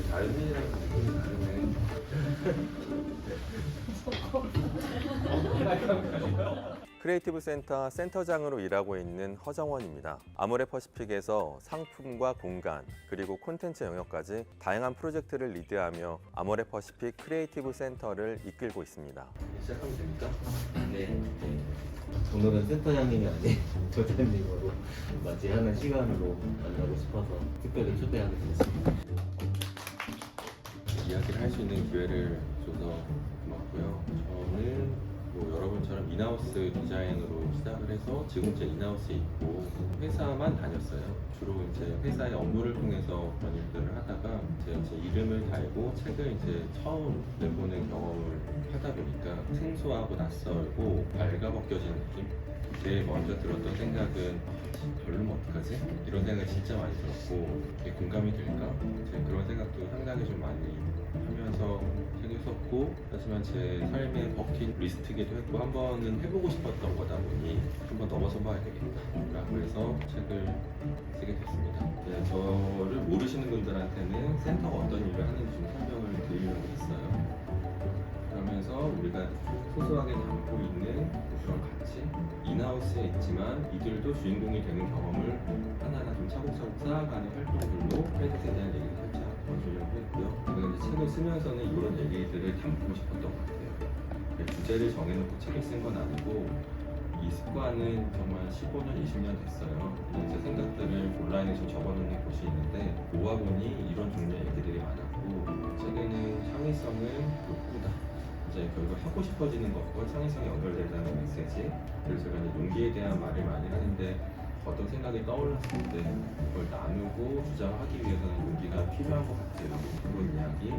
다른 회사랑 느낌이 다르네. 크리에이티브 센터 센터장으로 일하고 있는 허정원입니다. 아모레퍼시픽에서 상품과 공간, 그리고 콘텐츠 영역까지 다양한 프로젝트를 리드하며 아모레퍼시픽 크리에이티브 센터를 이끌고 있습니다. 시작하면 됩니까? 네. 오늘은 센터장님이 아닌 저장님으로 맞이하는 시간으로 만나고 싶어서 특별히 초대하게 됐습니다. 이야기를 할 수 있는 기회를 줘서 고맙고요. 저는 뭐 여러분처럼 인하우스 디자인으로 시작을 해서 지금 이제 인하우스에 있고 회사만 다녔어요. 주로 이제 회사의 업무를 통해서 그런 일들을 하다가 이제 이름을 달고 책을 이제 처음 내보는 경험을 하다 보니까 생소하고 낯설고 발가벗겨진 느낌? 제일 먼저 들었던 생각은 별로면 어떡하지? 이런 생각이 진짜 많이 들었고 이게 공감이 될까? 이제 그런 생각도 상당히 좀 많이 하면서 책을 썼고 하지만 제 삶의 버킷리스트기도 했고 한 번은 해보고 싶었던 거다 보니 한번 넘어서 봐야 되겠다 라고 해서 책을 쓰게 됐습니다. 네, 저를 모르시는 분들한테는 센터가 어떤 일을 하는지 좀 설명을 드리려고 했어요. 그러면서 우리가 소소하게 담고 있는 그런 가치, 인하우스에 있지만 이들도 주인공이 되는 경험을 하나하나 좀 차곡차곡 쌓아가는 활동들로 크리에이티브 센터의 얘기를 살짝 던지려고 했고요. 제가 이제 책을 쓰면서는 이런 얘기들을 담고 싶었던 것 같아요. 주제를 정해놓고 책을 쓴 건 아니고 이 습관은 정말 15년, 20년 됐어요. 제 생각들을 온라인에 좀 적어놓는 곳이 있는데 모아보니 이런 종류의 얘기들이 많았고 책에는 창의성은 욕구다. 이제 결국 하고 싶어지는 것과 창의성이 연결된다는 메시지. 그래서 제가 이제 용기에 대한 말을 많이 하는데 어떤 생각이 떠올랐을 때 그걸 나누고 주장하기 위해서는 용기가 필요한 것 같아요. 그런 이야기,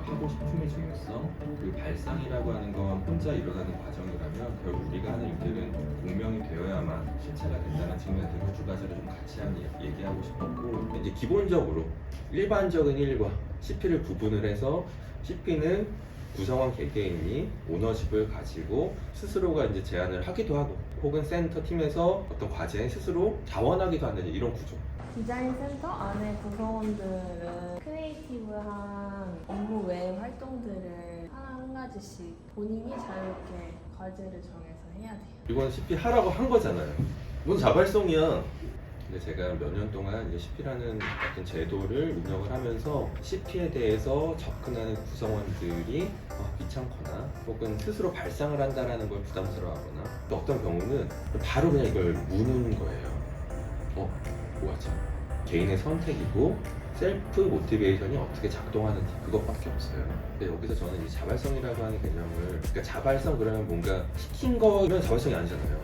하고 싶음의 중요성, 그리고 발상이라고 하는 건 혼자 일어나는 과정이라면 결국 우리가 하는 일들은 공명이 되어야만 실체가 된다는 측면에서 그 두 가지를 좀 같이 얘기하고 싶었고 이제 기본적으로 일반적인 일과 CP를 구분을 해서 CP는 구성원 개개인이 오너십을 가지고 스스로가 이제 제안을 하기도 하고 혹은 센터 팀에서 어떤 과제에 스스로 자원하기도 하는 이런 구조. 디자인 센터 안에 구성원들은 크리에이티브한 업무 외의 활동들을 한 가지씩 본인이 자유롭게 과제를 정해서 해야 돼요. 이건 CP 하라고 한 거잖아요. 이건 자발성이야. 근데 제가 몇 년 동안 이제 CP라는 어떤 제도를 운영을 하면서 CP에 대해서 접근하는 구성원들이 귀찮거나 혹은 스스로 발상을 한다는 걸 부담스러워하거나 또 어떤 경우는 바로 그냥 이걸 무는 거예요. 뭐하죠? 개인의 선택이고 셀프 모티베이션이 어떻게 작동하는지 그것밖에 없어요. 근데 여기서 저는 이 자발성이라고 하는 개념을 그러니까 자발성 그러면 뭔가 시킨 거면 자발성이 아니잖아요.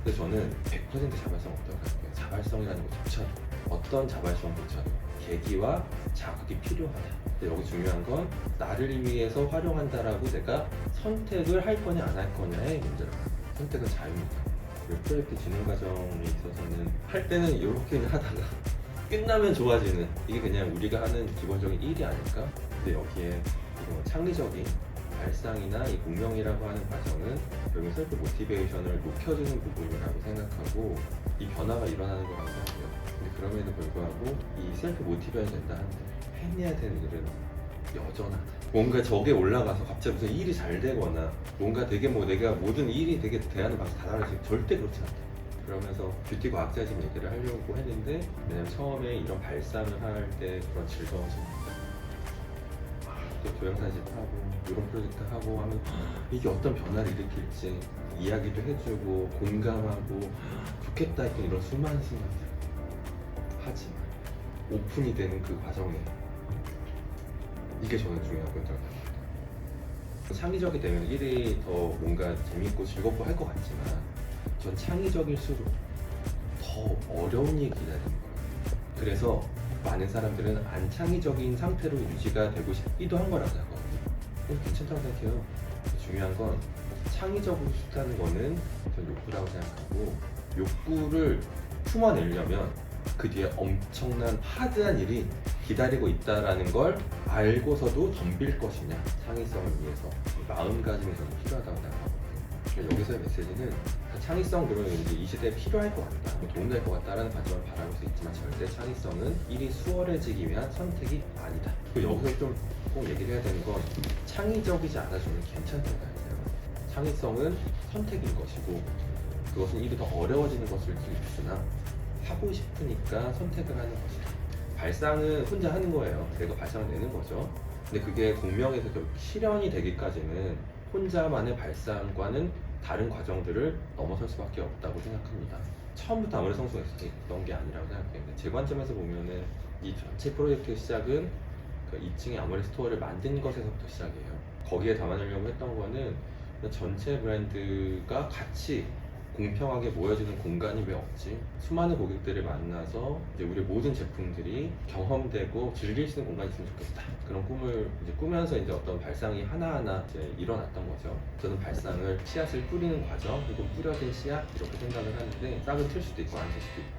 근데 저는 100% 자발성 없다고 생각해요. 자발성이라는 것조차도 어떤 자발성조차도 계기와 자극이 필요하다. 근데 여기 중요한 건 나를 위해서 활용한다라고 내가 선택을 할 거냐 안 할 거냐의 문제라고 합니다. 선택은 자유입니다. 그리고 프로젝트 진행 과정에 있어서는 할 때는 이렇게 하다가 끝나면 좋아지는 이게 그냥 우리가 하는 기본적인 일이 아닐까? 근데 여기에 창의적인 발상이나 이 공명이라고 하는 과정은 결국 셀프 모티베이션을 높여주는 부분이라고 생각하고 이 변화가 일어나는 거라고 생각해요. 근데 그럼에도 불구하고 이 셀프 모티베이션 된다 하는데 해내야 되는 일은 여전하다. 뭔가 저게 올라가서 갑자기 무슨 일이 잘 되거나 뭔가 되게 내가 모든 일이 되게 대하는 방식 다 달라지고 절대 그렇지 않다. 그러면서 뷰티 과학자심 얘기를 하려고 했는데 왜냐면 처음에 이런 발상을 할 때 그런 즐거운 심리가 또 동영상집 하고 이런 프로젝트 하고 하면 이게 어떤 변화를 일으킬지 이야기도 해주고 공감하고 좋겠다 했던 이런 수많은 순간들 하지만 오픈이 되는 그 과정에 이게 저는 중요한 거라고 생각합니다. 창의적이 되면 일이 더 뭔가 재밌고 즐겁고 할 것 같지만 전 창의적일수록 더 어려운 일이 기다리는 거예요. 그래서 많은 사람들은 안 창의적인 상태로 유지가 되고 싶기도 한 거라고 생각하거든요. 그래서 괜찮다고 생각해요. 중요한 건 창의적으로 싶다는 거는 전 욕구라고 생각하고 욕구를 품어내려면 그 뒤에 엄청난 하드한 일이 기다리고 있다는 걸 알고서도 덤빌 것이냐 창의성을 위해서 마음가짐이 저는 필요하다고 생각하거든요. 여기서의 메시지는 창의성 그러면 이제 이 시대에 필요할 것 같다, 도움될 것 같다라는 관점을 바라볼 수 있지만 절대 창의성은 일이 수월해지기 위한 선택이 아니다. 그리고 여기서 좀 꼭 얘기를 해야 되는 건 창의적이지 않아주면 괜찮다는 거 아니에요. 창의성은 선택인 것이고 그것은 일이 더 어려워지는 것일 수 있으나 하고 싶으니까 선택을 하는 것이다. 발상은 혼자 하는 거예요. 내가 발상을 내는 거죠. 근데 그게 공명에서 결국 실현이 되기까지는 혼자만의 발상과는 다른 과정들을 넘어설 수밖에 없다고 생각합니다. 처음부터 아무리 성숙했던 게 아니라고 생각해요. 제 관점에서 보면은 이 전체 프로젝트의 시작은 그 2층에 아모레 스토어를 만든 것에서부터 시작이에요. 거기에 담아내려고 했던 거는 전체 브랜드가 같이 공평하게 모여지는 공간이 왜 없지? 수많은 고객들을 만나서 이제 우리 모든 제품들이 경험되고 즐길 수 있는 공간이 있으면 좋겠다. 그런 꿈을 이제 꾸면서 이제 어떤 발상이 하나하나 이제 일어났던 거죠. 저는 발상을 씨앗을 뿌리는 과정, 그리고 뿌려진 씨앗 이렇게 생각을 하는데 싹은 틀 수도 있고 안 틀 수도 있고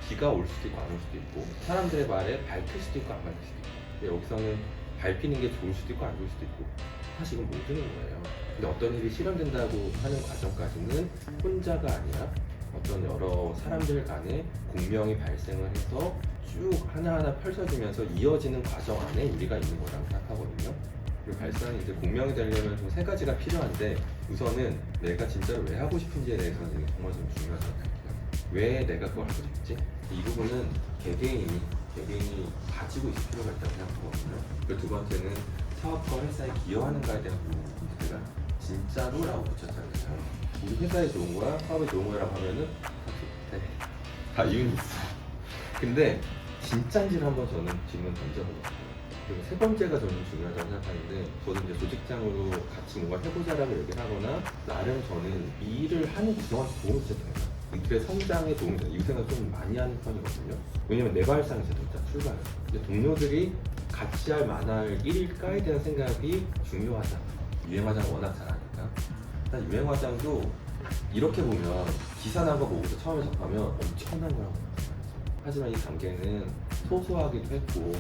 비가 올 수도 있고 안 올 수도 있고 사람들의 말에 밟힐 수도 있고 안 밟힐 수도 있고 근데 여기서는 밟히는 게 좋을 수도 있고 안 좋을 수도 있고 사실 이건 모르는 거예요. 근데 어떤 일이 실현된다고 하는 과정까지는 혼자가 아니라 어떤 여러 사람들 간의 공명이 발생을 해서 쭉 하나하나 펼쳐지면서 이어지는 과정 안에 우리가 있는 거라고 생각하거든요. 그리고 발상이 이제 공명이 되려면 좀 세 가지가 필요한데 우선은 내가 진짜로 왜 하고 싶은지에 대해서는 정말 좀 중요하다고 생각해요. 왜 내가 그걸 하고 싶지? 이 부분은 개개인이 가지고 있을 필요가 있다고 생각하거든요. 그리고 두 번째는 사업과 회사에 기여하는가에 대한 부분입니다. 제가 진짜로라고 붙였잖아요. 우리 회사에 좋은 거야, 사업에 좋은 거라고 하면은 다 이유는 있어. 근데 진짜인지를 한번 저는 질문 던져보거든요. 그리고 세 번째가 저는 중요하다고 생각하는데 저도 이제 조직장으로 같이 뭔가 해보자라고 얘기를 하거나 나름 저는 이 일을 하는 구성원한테 도움을 주잖아요. 이들의 성장에 도움이 돼요. 이 생각 좀 많이 하는 편이거든요. 왜냐면 내 발상이 진짜 출발해요. 근데 동료들이 같이 할 만할 일일까에 대한 생각이 중요하다. 유행화장 워낙 잘 아니까. 일단 유행화장도 이렇게 보면 기사 난 거 보고서 처음에 접하면 엄청난 거라고 생각해요. 하지만 이 단계는 소소하기도 했고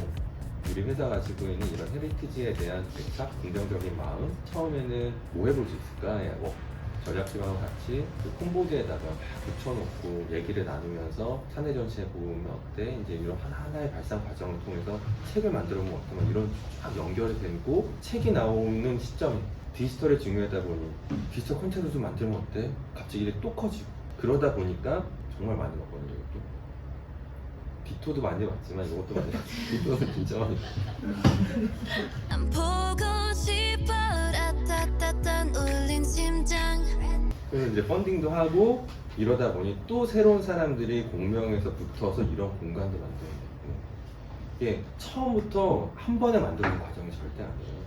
우리 회사가 가지고 있는 이런 헤리티지에 대한 애착, 긍정적인 마음 처음에는 뭐 해볼 수 있을까? 뭐 전략팀하고 같이 그 콤보드에다가 막 붙여놓고 얘기를 나누면서 사내 전시회 보면 어때? 이제 이런 하나하나의 발상 과정을 통해서 책을 만들어 보면 어때? 막 이런 쫙 연결이 되고 책이 나오는 시점 디지털이 중요하다 보니 디지털 콘텐츠 좀 만들면 어때? 갑자기 일이 또 커지고 그러다 보니까 정말 많이 먹거든요. 이것도 비토도 많이 왔지만 이것도 많이 왔어요. 비토는 진짜 많이 난 보고 싶어 라따따따 울린 심장 그래서 이제 펀딩도 하고 이러다 보니 또 새로운 사람들이 공명에서 붙어서 이런 공간도 만들어야 되고 이게 처음부터 한 번에 만드는 과정이 절대 아니에요.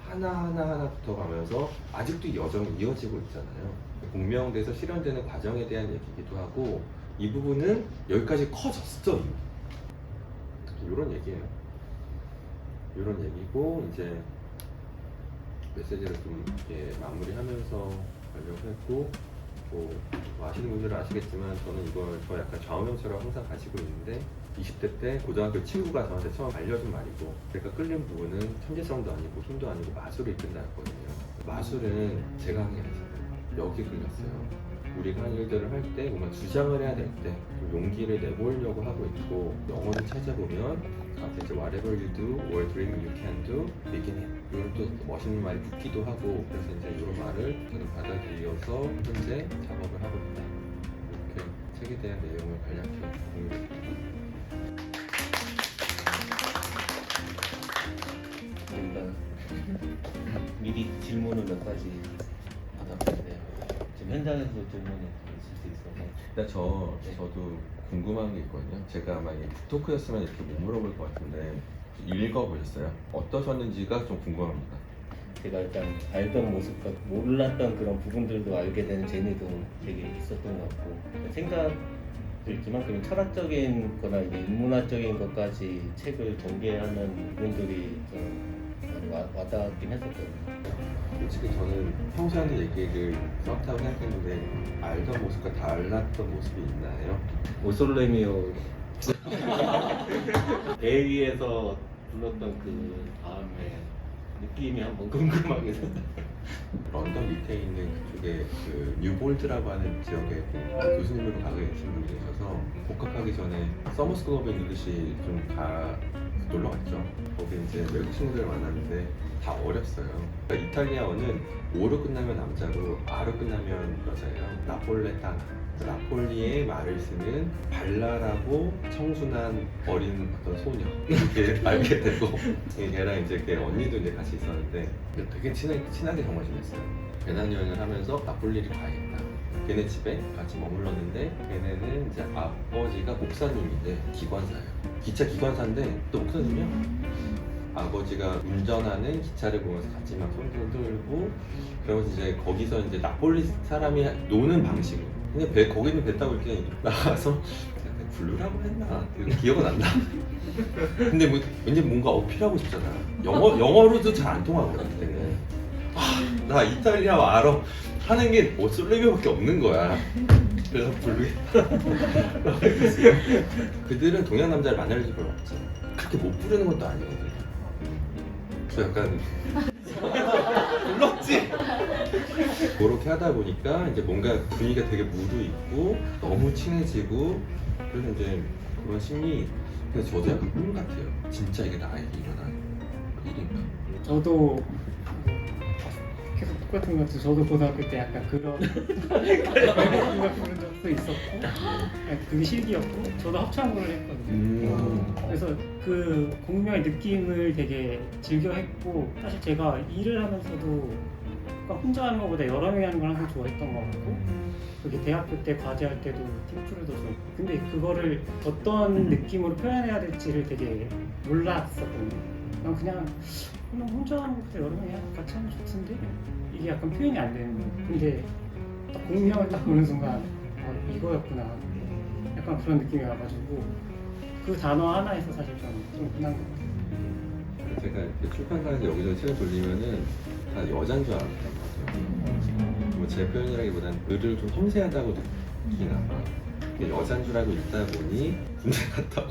하나 붙어가면서 아직도 여정이 이어지고 있잖아요. 공명돼서 실현되는 과정에 대한 얘기기도 하고 이 부분은 여기까지 커졌어 이미. 이런 얘기예요. 이런 얘기고 이제 메시지를 좀 이렇게 마무리하면서 가려고 했고 뭐 아시는 분들은 아시겠지만 저는 이걸 저 약간 좌우명처럼 항상 가지고 있는데 20대 때 고등학교 친구가 저한테 처음 알려준 말이고 그러니까 끌린 부분은 천재성도 아니고 힘도 아니고 마술을 이끈다였거든요. 마술은 제가 한 게 아니잖아요. 여기 끌렸어요. 우리가 한 일들을 할 때 뭔가 주장을 해야 될 때 용기를 내보려고 하고 있고 영어를 찾아보면 이제 whatever you do or dream you can do, begin it. 이런 또 멋있는 말이 붙기도 하고 그래서 이제 이런 말을 저는 받아들여서 현재 작업을 하고 있다. 이렇게 책에 대한 내용을 간략히 공유드립니다. 일단 미리 질문을 몇 가지 받았는데 지금 현장에서 질문이 있을 수 있어서 일단 저도 궁금한 게 있거든요. 제가 아마 이 토크였으면 이렇게 못 물어볼 것 같은데 읽어보셨어요? 어떠셨는지가 좀 궁금합니다. 제가 일단 알던 모습과 몰랐던 그런 부분들도 알게 되는 재미도 되게 있었던 것 같고 생각도 있지만 그런 철학적인 거나 이제 인문학적인 것까지 책을 전개하는 부분들이 좀 많이 와닿긴 했었거든요. 솔직히 저는 평소에 하는 얘기를 그렇다고 생각했는데 알던 모습과 달랐던 모습이 있나요? 오솔레미오 배 위에서 불렀던 그 다음에 느낌이 한번 궁금하게 돼요. 런던 밑에 있는 그쪽에 그 뉴볼드라고 하는 지역에 교수님으로 가게 되신 분이 계셔서 복학하기 전에 서머 스쿨 오브 잉글리시 좀 놀러 갔죠. 거기 이제 외국 친구들을 만났는데 다 어렸어요. 그러니까 이탈리아어는 O로 끝나면 남자고 R로 끝나면 여자예요. 나폴레타나. 나폴리의 말을 쓰는 발랄하고 청순한 어린 어떤 소녀 이렇게 알게 되고 걔랑 이제 걔 언니도 이제 같이 있었는데 되게 친하게 정말 지냈어요. 배낭여행을 하면서 나폴리를 가야겠다. 걔네 집에 같이 머물렀는데 걔네는 이제 아버지가 목사님인데 기관사예요. 기차 기관사인데 또 목사님이야. 아버지가 운전하는 기차를 보면서 같이 막 손도 들고 그러면서 이제 거기서 이제 나폴리 사람이 노는 방식으로 근데 거기는 배 타고 이렇게 나가서 블루라고 했나? 기억은 안 나. 근데 뭐, 왠지 뭔가 어필하고 싶잖아. 영어로도 잘 안 통하거든 그때는. 나 이탈리아어 알아 하는 게 뭐 솔레비오밖에 없는 거야. 그래서 블루겠다. 그들은 동양 남자를 만날 일이 별로 없지. 그렇게 못 부르는 것도 아니거든. 그래서 약간 불렀지. 그렇게 하다 보니까 이제 뭔가 분위기가 되게 무르익고 너무 친해지고 그래서 이제 그런 심리. 그래서 저도 약간 꿈 같아요. 진짜 이게 나에게 일어난 일인가? 저도 계속 똑같은 것 같아요. 저도 고등학교 때 약간 그런 외국인과 부른 적도 있었고 약간 그게 실기였고 저도 합창부를 했거든요. 그래서 그 공명의 느낌을 되게 즐겨 했고 사실 제가 일을 하면서도 혼자 하는 것보다 여러 명이 하는 걸 항상 좋아했던 것 같고 그게 대학교 때 과제할 때도 팀플도 좋아했고 근데 그거를 어떤 느낌으로 표현해야 될지를 되게 몰랐었거든요. 난 그냥 혼자 하는 것보다 여러 명이 같이 하면 좋던데 이게 약간 표현이 안 되는 거예요. 근데 딱 공명을 딱 보는 순간 이거였구나 약간 그런 느낌이 와가지고 그 단어 하나에서 사실 좀 끝난 것 같아요. 제가 이렇게 출판사에서 여기저기 책을 돌리면은 다 여잔 줄 알았단 말이에요. 뭐 제 표현이라기보다는 글을 좀 섬세하다고 느끼나 봐. 여잔 줄 알고 읽다 보니 군대 갔다 온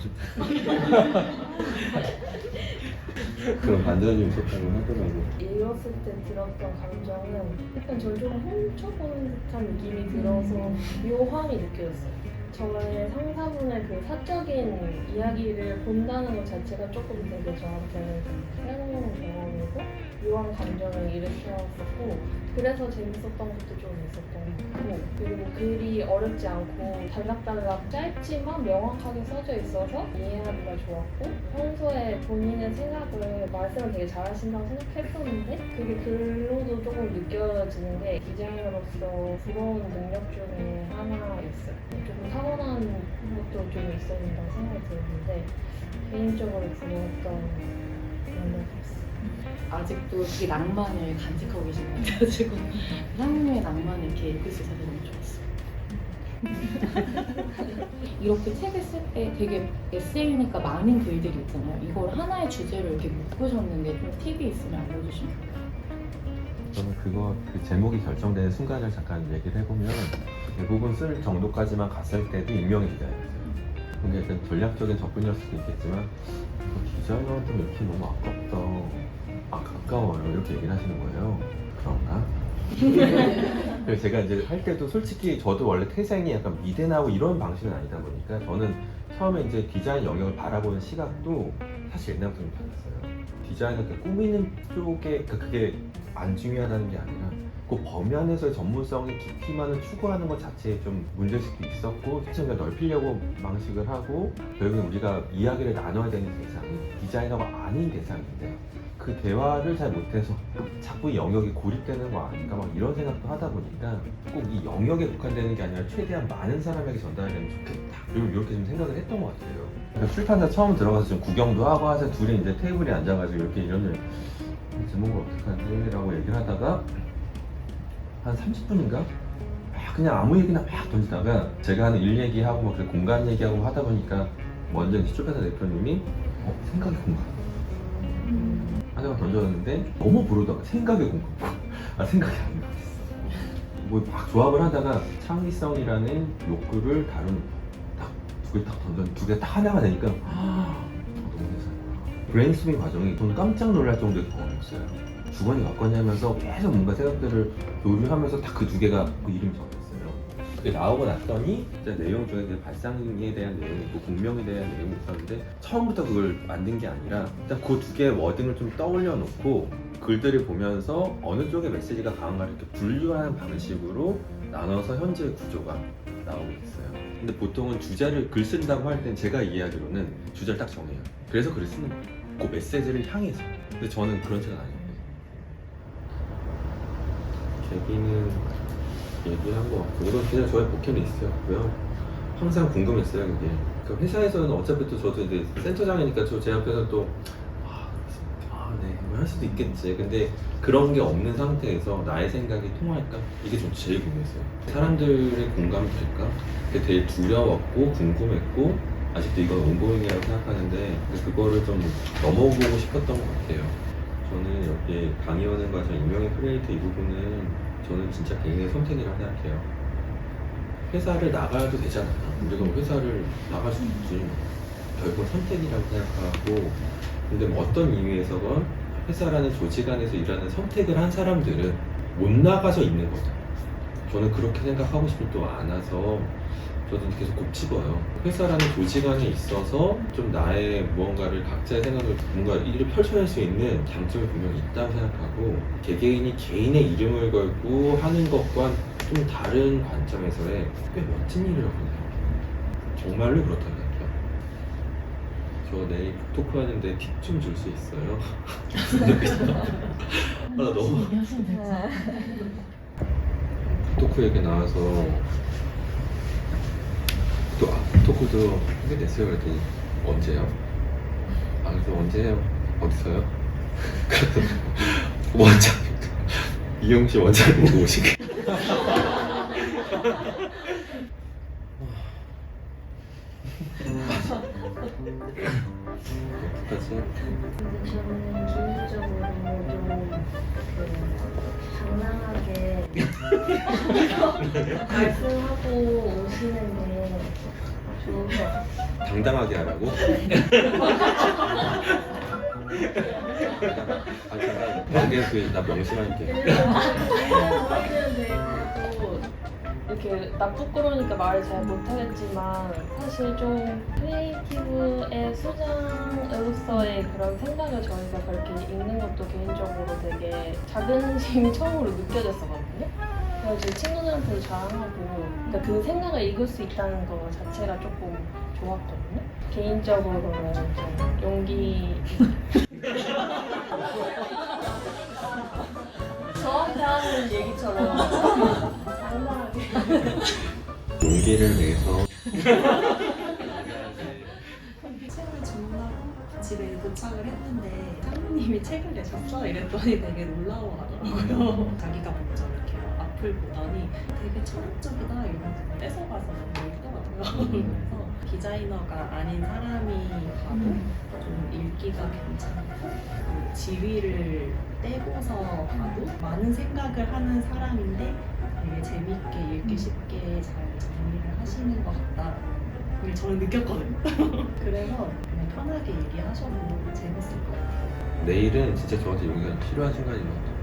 그런 반전이 있었다고 하더라고. 읽었을 때 들었던 감정은 약간 저를 좀 훔쳐보는 듯한 느낌이 들어서 묘함이 느껴졌어요. 저의 상사분의 그 사적인 이야기를 본다는 것 자체가 조금 되게 저한테는 새로운 경험이고 묘한 감정을 일으켰었고 그래서 재밌었던 것도 좀 있었던 것 같고 그리고 글이 어렵지 않고 달락달락 짧지만 명확하게 써져 있어서 이해하기가 좋았고 평소에 본인의 생각을 말씀을 되게 잘하신다고 생각했었는데 그게 글로도 조금 느껴지는 게 디자이너로서 부러운 능력 중에 하나였어요. 조금 타고난 것도 좀 있었다고 생각이 드는데 개인적으로 부러웠던 능력이었어요. 아직도 그 낭만을 간직하고 계신 것 같아가지고 상민의 낭만을 이렇게 읽을 수 있어서 너무 좋았어요. 이렇게 책을 쓸 때 되게 에세이니까 많은 글들이 있잖아요. 이걸 하나의 주제로 이렇게 묶으셨는데 좀 팁이 있으면 알려주시면 좋겠어요. 저는 그 제목이 결정되는 순간을 잠깐 얘기를 해보면 대부분 쓸 정도까지만 갔을 때도 익명의 디자이너였어요. 근데 약간 전략적인 접근이었을 수도 있겠지만 디자이너한테 이렇게 너무 아깝다. 가까워요 이렇게 얘기를 하시는 거예요. 그런가? 그래서 제가 이제 할 때도 솔직히 저도 원래 태생이 약간 미대나고 이런 방식은 아니다 보니까 저는 처음에 이제 디자인 영역을 바라보는 시각도 사실 옛날부터 좀 달랐어요. 디자인은 그 꾸미는 쪽에 그게 안 중요하다는 게 아니라 그 범위 안에서의 전문성의 깊이만을 추구하는 것 자체에 좀 문제식도 있었고 사실 우리가 넓히려고 방식을 하고 결국엔 우리가 이야기를 나눠야 되는 대상이 디자이너가 아닌 대상인데 그 대화를 잘 못해서 자꾸 이 영역이 고립되는 거 아닌가 막 이런 생각도 하다 보니까 꼭 이 영역에 국한되는 게 아니라 최대한 많은 사람에게 전달되면 좋겠다 이렇게 좀 생각을 했던 것 같아요. 그러니까 출판사 처음 들어가서 좀 구경도 하고 해서 둘이 이제 테이블에 앉아가지고 이렇게 이런 제목을 어떻게 하지? 라고 얘기를 하다가 한 30분인가? 그냥 아무 얘기나 막 던지다가 제가 하는 일 얘기하고 뭐 공간 얘기하고 하다 보니까 먼저 이제 출판사 대표님이 생각의 공간 하나만 던졌는데 너무 부르다가 생각의 공간 생각이 아닌 것 같았어. 뭐 막 조합을 하다가 창의성이라는 욕구를 다룬 딱 두 개 딱 던졌는데 두 개 딱 하나가 되니까 너무 세상에 브레인스토밍 과정이 저는 깜짝 놀랄 정도의 경험이었어요. 주거니 왔거니 하면서 계속 뭔가 생각들을 교류하면서 딱 그 두 개가 그 이름이 정했어요. 그게 나오고 났더니 진짜 내용 중에 그 발상에 대한 내용이 있고 공명에 대한 내용이 있었는데 처음부터 그걸 만든 게 아니라 일단 그 두 개의 워딩을 좀 떠올려 놓고 글들을 보면서 어느 쪽에 메시지가 강한가 이렇게 분류하는 방식으로 나눠서 현재의 구조가 나오게 됐어요. 근데 보통은 주제를 글 쓴다고 할 땐 제가 이해하기로는 주제를 딱 정해요. 그래서 글을 쓰는 거예요. 그 메시지를 향해서. 근데 저는 그런 책은 아니었거든요. 계기는 얘기한 것 같고 이건 그냥 저의 버킷리스트였고요. 항상 궁금했어요. 그게 그러니까 회사에서는 어차피 또 저도 이제 센터장이니까 제 앞에서 또 네, 뭐 할 수도 있겠지. 근데 그런 게 없는 상태에서 나의 생각이 통할까? 이게 좀 제일 궁금했어요. 사람들의 공감이 될까? 그게 되게 두려웠고 궁금했고 아직도 이건 온고잉이라고 생각하는데 그거를 좀 넘어보고 싶었던 것 같아요. 저는 여기 강의하는 과정 임명의 크리에이터 이 부분은 저는 진짜 개인의 선택이라고 생각해요. 회사를 나가도 되잖아요. 우리가 뭐 회사를 나갈 수 있지. 결국 선택이라고 생각하고 근데 뭐 어떤 이유에서건 회사라는 조직 안에서 일하는 선택을 한 사람들은 못 나가서 있는 거죠. 저는 그렇게 생각하고 싶은 또 않아서 저도 계속 곱씹어요. 회사라는 조직 안에 있어서 좀 나의 무언가를 각자의 생각을 뭔가 일을 펼쳐낼 수 있는 장점이 분명히 있다고 생각하고 개개인이 개인의 이름을 걸고 하는 것과 좀 다른 관점에서의 꽤 멋진 일이라고 생각해요. 정말로 그렇다고 생각해요. 저 내일 토크 하는데 팁 좀 줄 수 있어요? 나 너무 토크 얘기 나와서 또 토크도 하게 됐어요. 그랬더니 언제요? 그래서 언제 해요? 어디서요? 그래서 원장 이용 씨 원장 보고 오시게. 어떡하지? 근데 저는 기본적으로 좀 말씀하고 오시는 게 좋은 것 같아요. 당당하게 하라고? 제가 나 명심할게. 저한테는 되고 이렇게 나 부끄러우니까 말을 잘 못하겠지만 사실 좀 크리에이티브의 수장으로서의 그런 생각을 저희가 그렇게 읽는 것도 개인적으로 되게 자긍심이 처음으로 느껴졌었거든요. 그래서 제 친구들한테도 자랑하고 그러니까 그 생각을 읽을 수 있다는 거 자체가 조금 좋았거든요. 개인적으로는 좀 용기 저한테 하는 얘기처럼 당당하게 용기를 내서 책을 주문하고 집에 도착을 했는데 사모님이 책을 내셨어? 이랬더니 되게 놀라워하더라고요. 자기가 먼저 이렇게 앞을 보더니 되게 철학적이다 이러면서 뺏어가서 읽더라고요. 그래서 디자이너가 아닌 사람이 가도 좀 읽기가 괜찮고 그리고 지위를 떼고서 봐도 많은 생각을 하는 사람인데 되게 재밌게 읽기 쉽게 잘 정리를 하시는 것 같다고 저는 느꼈거든요. 그래서 그냥 편하게 얘기하셔도 재밌을 것 같아요. 내일은 진짜 저한테 용기가 필요한 순간인 것 같아요.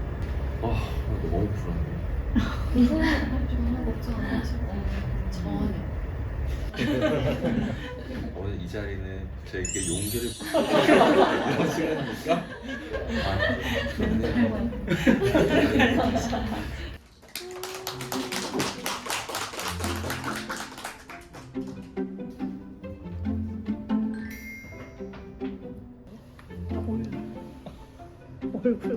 너무 불안해. 전혀 걱정 안 하시고 전혀. 오늘 이 자리는 저에게 용기를 이런 시간입니까? 얼굴